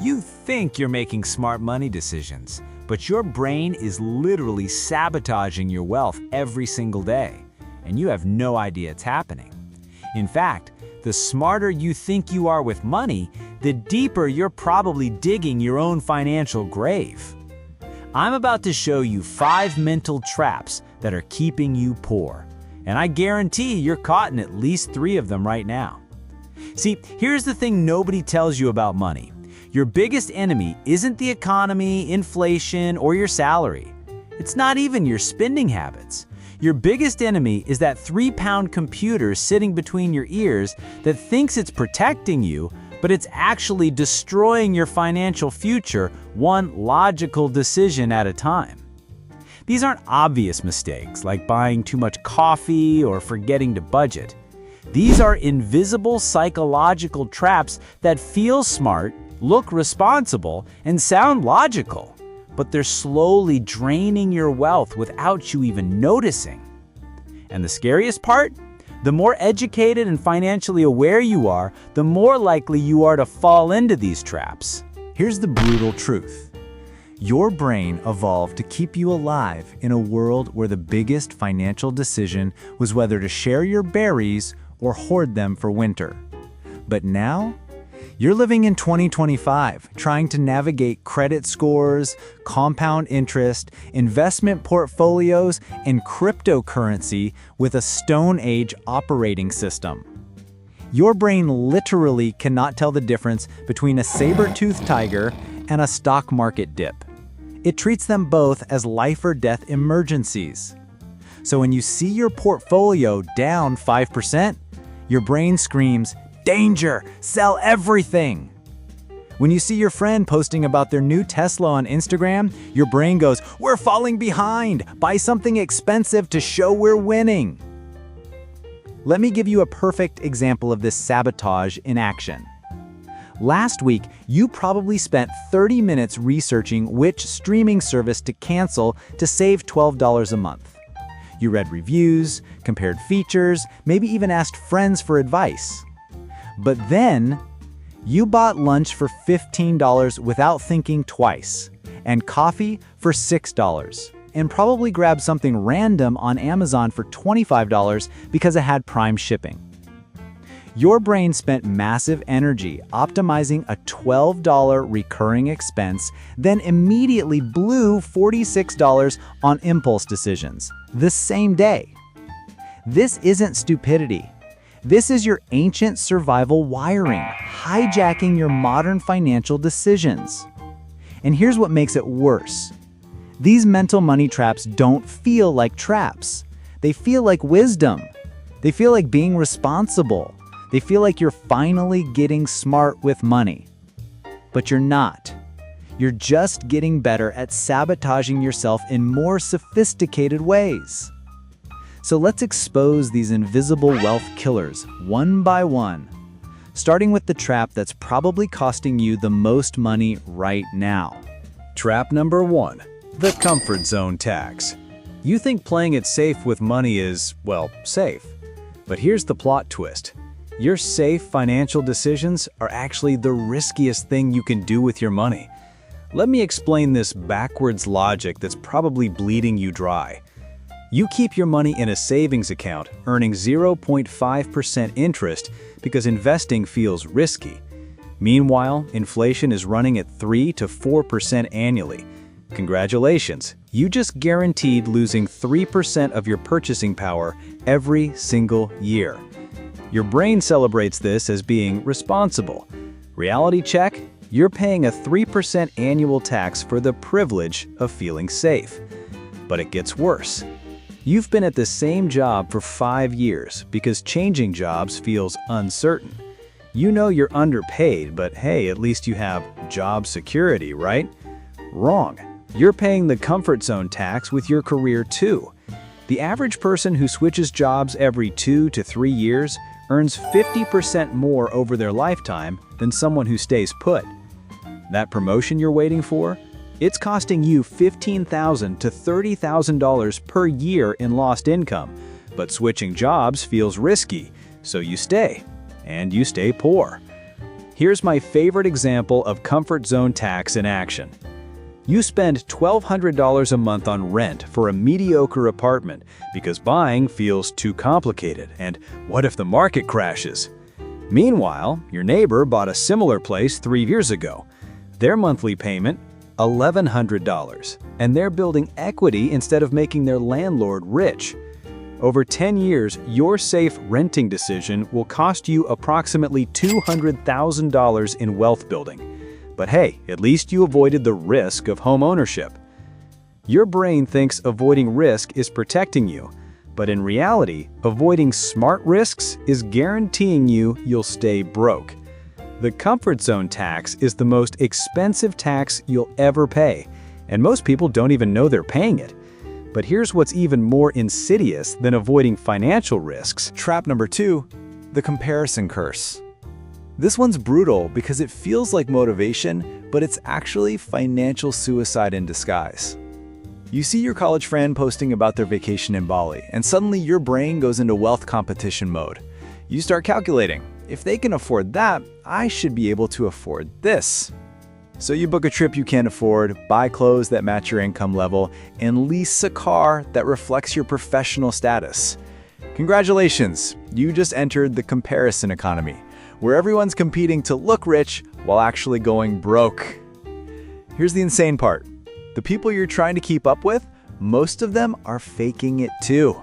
You think you're making smart money decisions, but your brain is literally sabotaging your wealth every single day, and you have no idea it's happening. In fact, the smarter you think you are with money, the deeper you're probably digging your own financial grave. I'm about to show you 5 mental traps that are keeping you poor, and I guarantee you're caught in at least 3 of them right now. See, here's the thing nobody tells you about money. Your biggest enemy isn't the economy, inflation, or your salary. It's not even your spending habits. Your biggest enemy is that 3-pound computer sitting between your ears that thinks it's protecting you, but it's actually destroying your financial future one logical decision at a time. These aren't obvious mistakes like buying too much coffee or forgetting to budget. These are invisible psychological traps that feel smart, look responsible, and sound logical, but they're slowly draining your wealth without you even noticing. And the scariest part? The more educated and financially aware you are, the more likely you are to fall into these traps. Here's the brutal truth. Your brain evolved to keep you alive in a world where the biggest financial decision was whether to share your berries or hoard them for winter. But now, you're living in 2025, trying to navigate credit scores, compound interest, investment portfolios, and cryptocurrency with a Stone Age operating system. Your brain literally cannot tell the difference between a saber-toothed tiger and a stock market dip. It treats them both as life or death emergencies. So when you see your portfolio down 5%, your brain screams, "Danger! Sell everything!" When you see your friend posting about their new Tesla on Instagram, your brain goes, "We're falling behind! Buy something expensive to show we're winning!" Let me give you a perfect example of this sabotage in action. Last week, you probably spent 30 minutes researching which streaming service to cancel to save $12 a month. You read reviews, compared features, maybe even asked friends for advice. But then, you bought lunch for $15 without thinking twice, and coffee for $6, and probably grabbed something random on Amazon for $25 because it had Prime shipping. Your brain spent massive energy optimizing a $12 recurring expense, then immediately blew $46 on impulse decisions the same day. This isn't stupidity. This is your ancient survival wiring, hijacking your modern financial decisions. And here's what makes it worse. These mental money traps don't feel like traps. They feel like wisdom. They feel like being responsible. They feel like you're finally getting smart with money. But you're not. You're just getting better at sabotaging yourself in more sophisticated ways. So let's expose these invisible wealth killers one by one, starting with the trap that's probably costing you the most money right now. Trap number 1, the comfort zone tax. You think playing it safe with money is, well, safe. But here's the plot twist. Your safe financial decisions are actually the riskiest thing you can do with your money. Let me explain this backwards logic that's probably bleeding you dry. You keep your money in a savings account, earning 0.5% interest because investing feels risky. Meanwhile, inflation is running at 3 to 4% annually. Congratulations, you just guaranteed losing 3% of your purchasing power every single year. Your brain celebrates this as being responsible. Reality check, you're paying a 3% annual tax for the privilege of feeling safe. But it gets worse. You've been at the same job for 5 years because changing jobs feels uncertain. You know you're underpaid, but hey, at least you have job security, right? Wrong. You're paying the comfort zone tax with your career too. The average person who switches jobs every 2 to 3 years earns 50% more over their lifetime than someone who stays put. That promotion you're waiting for? It's costing you $15,000 to $30,000 per year in lost income, but switching jobs feels risky, so you stay, and you stay poor. Here's my favorite example of comfort zone tax in action. You spend $1,200 a month on rent for a mediocre apartment because buying feels too complicated, and what if the market crashes? Meanwhile, your neighbor bought a similar place 3 years ago. Their monthly payment, $1,100, and they're building equity instead of making their landlord rich. Over 10 years, your safe renting decision will cost you approximately $200,000 in wealth building. But hey, at least you avoided the risk of home ownership. Your brain thinks avoiding risk is protecting you, but in reality, avoiding smart risks is guaranteeing you'll stay broke. The comfort zone tax is the most expensive tax you'll ever pay, and most people don't even know they're paying it. But here's what's even more insidious than avoiding financial risks. Trap number 2, the comparison curse. This one's brutal because it feels like motivation, but it's actually financial suicide in disguise. You see your college friend posting about their vacation in Bali, and suddenly your brain goes into wealth competition mode. You start calculating, if they can afford that, I should be able to afford this. So you book a trip you can't afford, buy clothes that match your income level, and lease a car that reflects your professional status. Congratulations, you just entered the comparison economy, where everyone's competing to look rich while actually going broke. Here's the insane part. The people you're trying to keep up with, most of them are faking it too.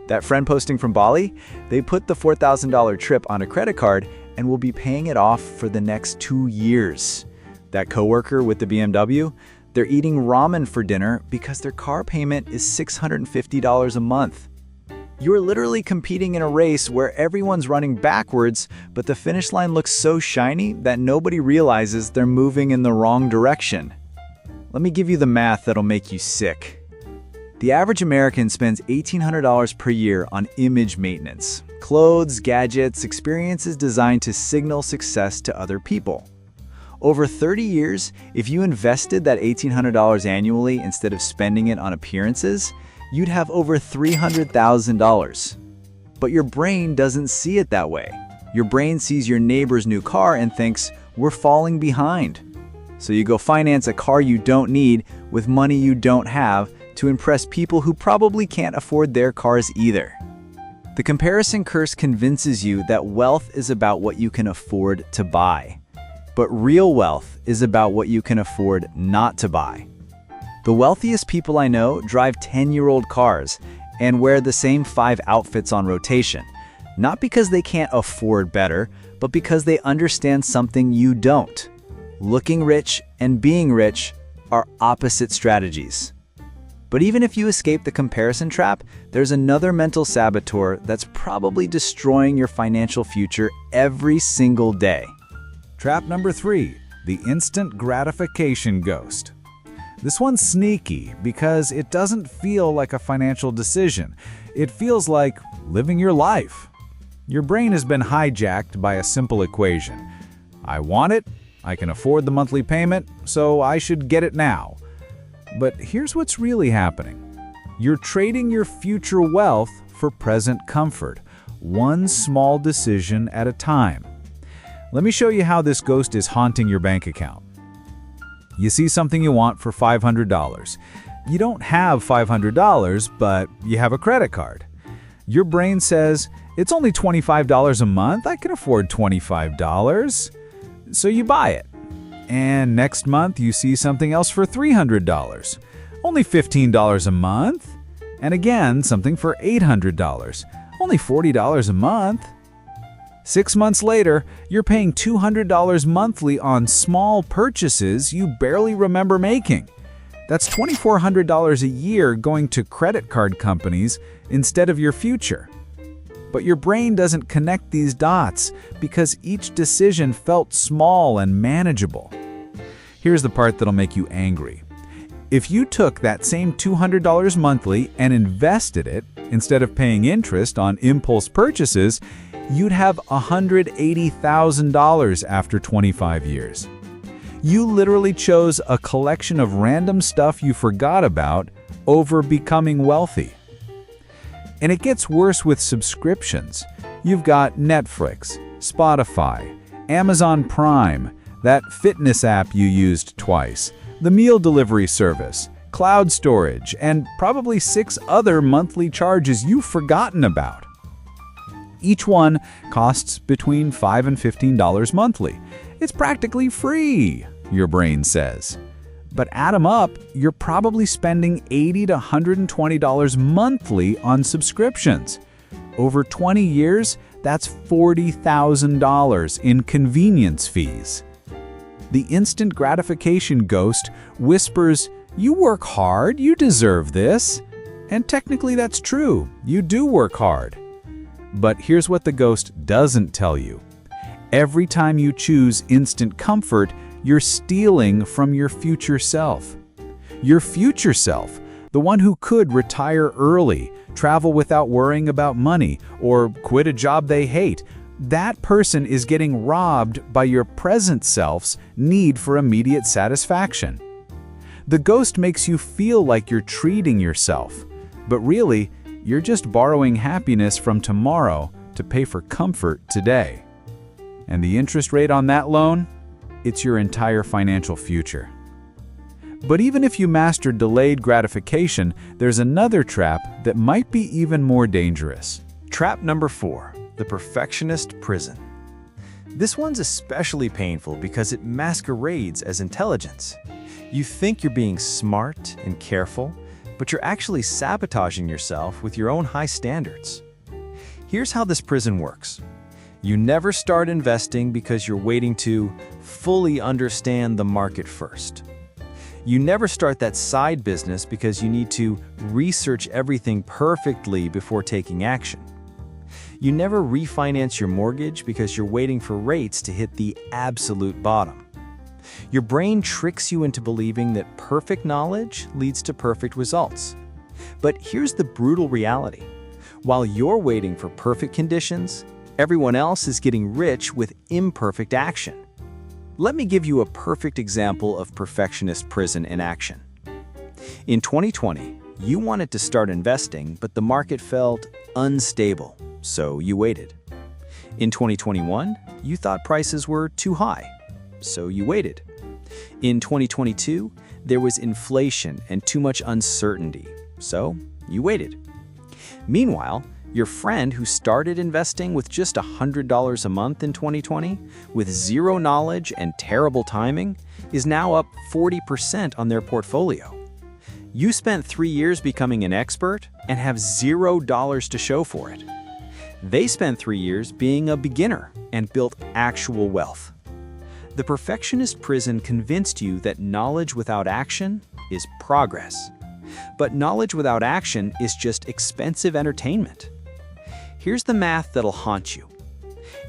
That friend posting from Bali, they put the $4,000 trip on a credit card and will be paying it off for the next 2 years. That coworker with the BMW, they're eating ramen for dinner because their car payment is $650 a month. You're literally competing in a race where everyone's running backwards, but the finish line looks so shiny that nobody realizes they're moving in the wrong direction. Let me give you the math that'll make you sick. The average American spends $1,800 per year on image maintenance, clothes, gadgets, experiences designed to signal success to other people. Over 30 years, if you invested that $1,800 annually instead of spending it on appearances, you'd have over $300,000. But your brain doesn't see it that way. Your brain sees your neighbor's new car and thinks, we're falling behind. So you go finance a car you don't need with money you don't have to impress people who probably can't afford their cars either. The comparison curse convinces you that wealth is about what you can afford to buy. But real wealth is about what you can afford not to buy. The wealthiest people I know drive 10-year-old cars and wear the same 5 outfits on rotation, not because they can't afford better, but because they understand something you don't. Looking rich and being rich are opposite strategies. But even if you escape the comparison trap, there's another mental saboteur that's probably destroying your financial future every single day. Trap number 3, the instant gratification ghost. This one's sneaky because it doesn't feel like a financial decision. It feels like living your life. Your brain has been hijacked by a simple equation. I want it, I can afford the monthly payment, so I should get it now. But here's what's really happening. You're trading your future wealth for present comfort, one small decision at a time. Let me show you how this ghost is haunting your bank account. You see something you want for $500. You don't have $500, but you have a credit card. Your brain says, it's only $25 a month, I can afford $25. So you buy it. And next month you see something else for $300. Only $15 a month. And again, something for $800. Only $40 a month. 6 months later, you're paying $200 monthly on small purchases you barely remember making. That's $2,400 a year going to credit card companies instead of your future. But your brain doesn't connect these dots because each decision felt small and manageable. Here's the part that'll make you angry. If you took that same $200 monthly and invested it, instead of paying interest on impulse purchases, you'd have $180,000 after 25 years. You literally chose a collection of random stuff you forgot about over becoming wealthy. And it gets worse with subscriptions. You've got Netflix, Spotify, Amazon Prime, that fitness app you used twice, the meal delivery service, cloud storage, and probably 6 other monthly charges you've forgotten about. Each one costs between $5 and $15 monthly. It's practically free, your brain says. But add them up, you're probably spending $80 to $120 monthly on subscriptions. Over 20 years, that's $40,000 in convenience fees. The instant gratification ghost whispers, "You work hard, you deserve this." And technically that's true, you do work hard. But here's what the ghost doesn't tell you. Every time you choose instant comfort, you're stealing from your future self. Your future self, the one who could retire early, travel without worrying about money, or quit a job they hate, that person is getting robbed by your present self's need for immediate satisfaction. The ghost makes you feel like you're treating yourself, but really, you're just borrowing happiness from tomorrow to pay for comfort today. And the interest rate on that loan? It's your entire financial future. But even if you master delayed gratification, there's another trap that might be even more dangerous. Trap number 4, the perfectionist prison. This one's especially painful because it masquerades as intelligence. You think you're being smart and careful, but you're actually sabotaging yourself with your own high standards. Here's how this prison works. You never start investing because you're waiting to fully understand the market first. You never start that side business because you need to research everything perfectly before taking action. You never refinance your mortgage because you're waiting for rates to hit the absolute bottom. Your brain tricks you into believing that perfect knowledge leads to perfect results. But here's the brutal reality. While you're waiting for perfect conditions, everyone else is getting rich with imperfect action. Let me give you a perfect example of perfectionist prison in action. In 2020, you wanted to start investing, but the market felt unstable, so you waited. In 2021, you thought prices were too high, so you waited. In 2022, there was inflation and too much uncertainty, so you waited. Meanwhile, your friend who started investing with just $100 a month in 2020, with zero knowledge and terrible timing, is now up 40% on their portfolio. You spent 3 years becoming an expert and have $0 to show for it. They spent 3 years being a beginner and built actual wealth. The perfectionist prison convinced you that knowledge without action is progress. But knowledge without action is just expensive entertainment. Here's the math that'll haunt you.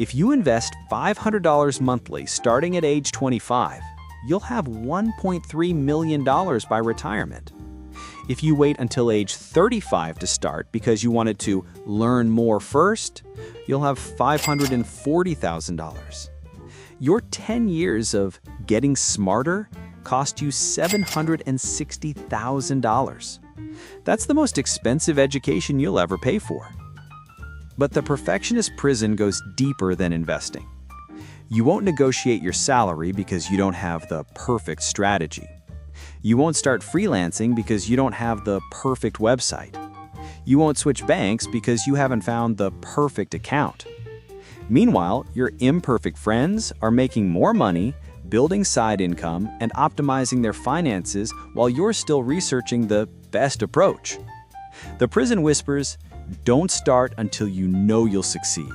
If you invest $500 monthly starting at age 25, you'll have $1.3 million by retirement. If you wait until age 35 to start because you wanted to learn more first, you'll have $540,000. Your 10 years of getting smarter cost you $760,000. That's the most expensive education you'll ever pay for. But the perfectionist prison goes deeper than investing. You won't negotiate your salary because you don't have the perfect strategy. You won't start freelancing because you don't have the perfect website. You won't switch banks because you haven't found the perfect account. Meanwhile, your imperfect friends are making more money, building side income, and optimizing their finances while you're still researching the best approach. The prison whispers, don't start until you know you'll succeed.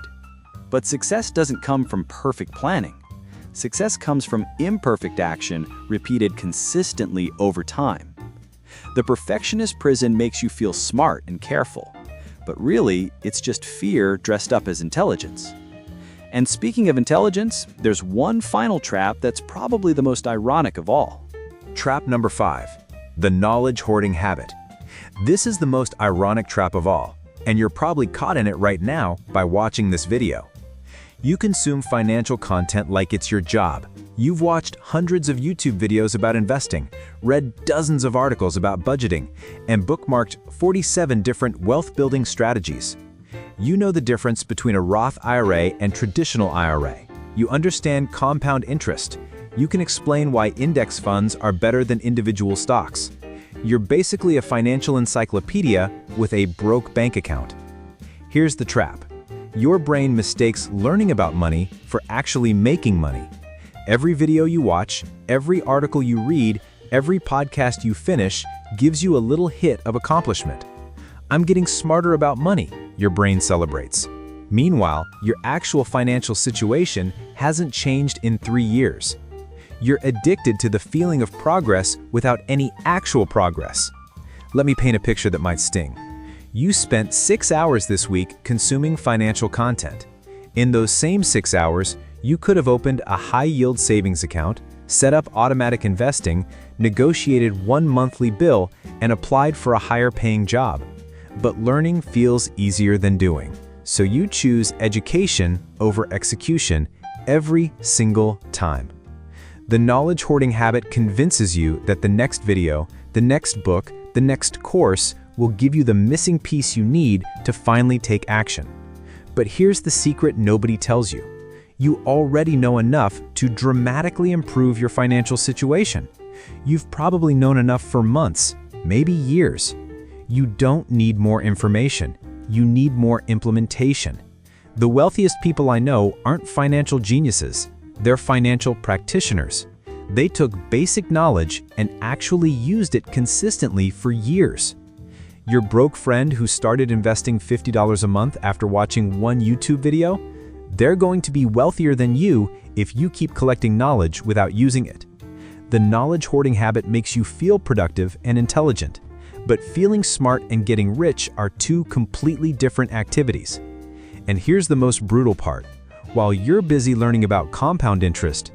But success doesn't come from perfect planning. Success comes from imperfect action repeated consistently over time. The perfectionist prison makes you feel smart and careful, but really, it's just fear dressed up as intelligence. And speaking of intelligence, there's one final trap that's probably the most ironic of all. Trap number 5, the knowledge hoarding habit. This is the most ironic trap of all, and you're probably caught in it right now by watching this video. You consume financial content like it's your job. You've watched hundreds of YouTube videos about investing, read dozens of articles about budgeting, and bookmarked 47 different wealth-building strategies. You know the difference between a Roth IRA and traditional IRA. You understand compound interest. You can explain why index funds are better than individual stocks. You're basically a financial encyclopedia with a broke bank account. Here's the trap. Your brain mistakes learning about money for actually making money. Every video you watch, every article you read, every podcast you finish gives you a little hit of accomplishment. I'm getting smarter about money, your brain celebrates. Meanwhile, your actual financial situation hasn't changed in 3 years. You're addicted to the feeling of progress without any actual progress. Let me paint a picture that might sting. You spent 6 hours this week consuming financial content. In those same 6 hours, you could have opened a high-yield savings account, set up automatic investing, negotiated one monthly bill, and applied for a higher-paying job. But learning feels easier than doing. So you choose education over execution every single time. The knowledge hoarding habit convinces you that the next video, the next book, the next course will give you the missing piece you need to finally take action. But here's the secret nobody tells you. You already know enough to dramatically improve your financial situation. You've probably known enough for months, maybe years. You don't need more information. You need more implementation. The wealthiest people I know aren't financial geniuses. They're financial practitioners. They took basic knowledge and actually used it consistently for years. Your broke friend who started investing $50 a month after watching one YouTube video? They're going to be wealthier than you if you keep collecting knowledge without using it. The knowledge hoarding habit makes you feel productive and intelligent, but feeling smart and getting rich are two completely different activities. And here's the most brutal part. While you're busy learning about compound interest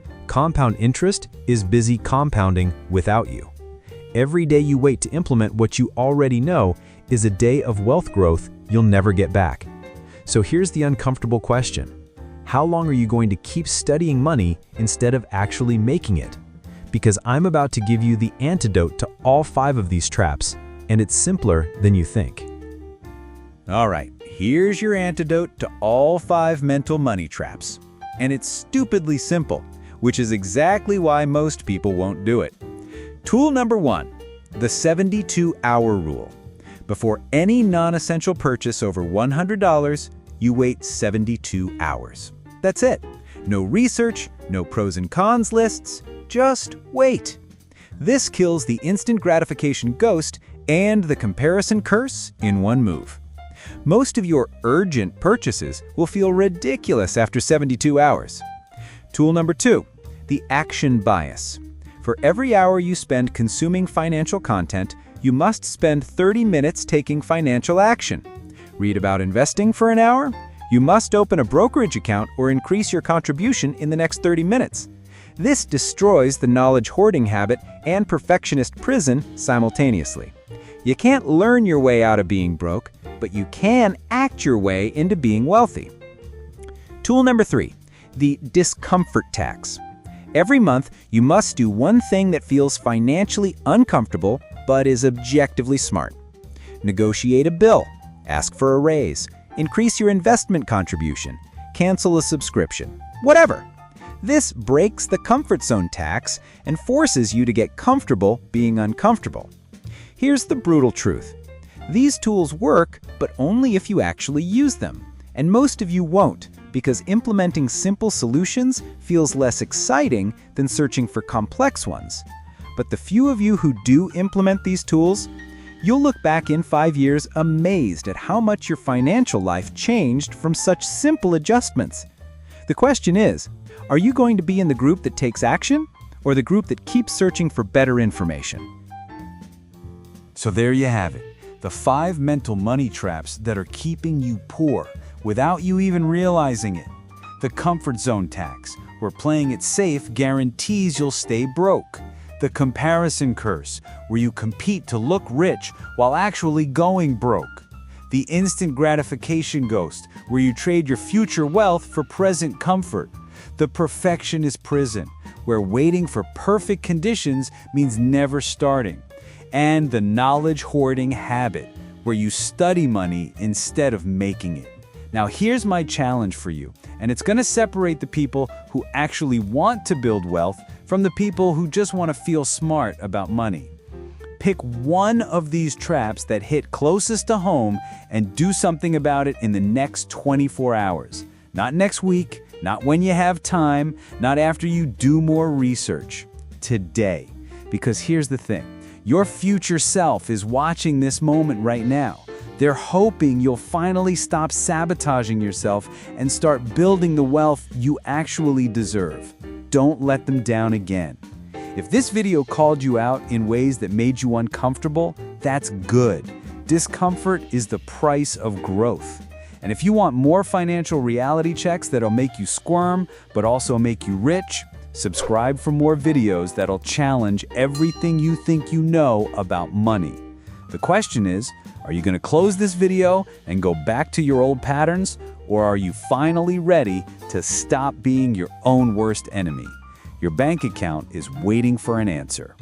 is busy compounding without you. Every day you wait to implement what you already know is a day of wealth growth you'll never get back. So here's the uncomfortable question. How long are you going to keep studying money instead of actually making it? Because I'm about to give you the antidote to all 5 of these traps, and it's simpler than you think. All right, here's your antidote to all 5 mental money traps. And it's stupidly simple, which is exactly why most people won't do it. Tool number 1, the 72-hour rule. Before any non-essential purchase over $100, you wait 72 hours. That's it. No research, no pros and cons lists, just wait. This kills the instant gratification ghost and the comparison curse in one move. Most of your urgent purchases will feel ridiculous after 72 hours. Tool number 2, the action bias. For every hour you spend consuming financial content, you must spend 30 minutes taking financial action. Read about investing for an hour? You must open a brokerage account or increase your contribution in the next 30 minutes. This destroys the knowledge hoarding habit and perfectionist prison simultaneously. You can't learn your way out of being broke, but you can act your way into being wealthy. Tool number 3, the discomfort tax. Every month, you must do one thing that feels financially uncomfortable but is objectively smart. Negotiate a bill, ask for a raise, increase your investment contribution, cancel a subscription, whatever. This breaks the comfort zone tax and forces you to get comfortable being uncomfortable. Here's the brutal truth. These tools work, but only if you actually use them. And most of you won't, because implementing simple solutions feels less exciting than searching for complex ones. But the few of you who do implement these tools, you'll look back in 5 years amazed at how much your financial life changed from such simple adjustments. The question is, are you going to be in the group that takes action, or the group that keeps searching for better information? So there you have it, the 5 mental money traps that are keeping you poor without you even realizing it. The comfort zone tax, where playing it safe guarantees you'll stay broke. The comparison curse, where you compete to look rich while actually going broke. The instant gratification ghost, where you trade your future wealth for present comfort. The perfectionist prison, where waiting for perfect conditions means never starting. And the knowledge hoarding habit, where you study money instead of making it. Now here's my challenge for you, and it's going to separate the people who actually want to build wealth from the people who just want to feel smart about money. Pick one of these traps that hit closest to home and do something about it in the next 24 hours. Not next week, not when you have time, not after you do more research. Today. Because here's the thing, your future self is watching this moment right now. They're hoping you'll finally stop sabotaging yourself and start building the wealth you actually deserve. Don't let them down again. If this video called you out in ways that made you uncomfortable, that's good. Discomfort is the price of growth. And if you want more financial reality checks that'll make you squirm, but also make you rich, subscribe for more videos that'll challenge everything you think you know about money. The question is, are you going to close this video and go back to your old patterns, or are you finally ready to stop being your own worst enemy? Your bank account is waiting for an answer.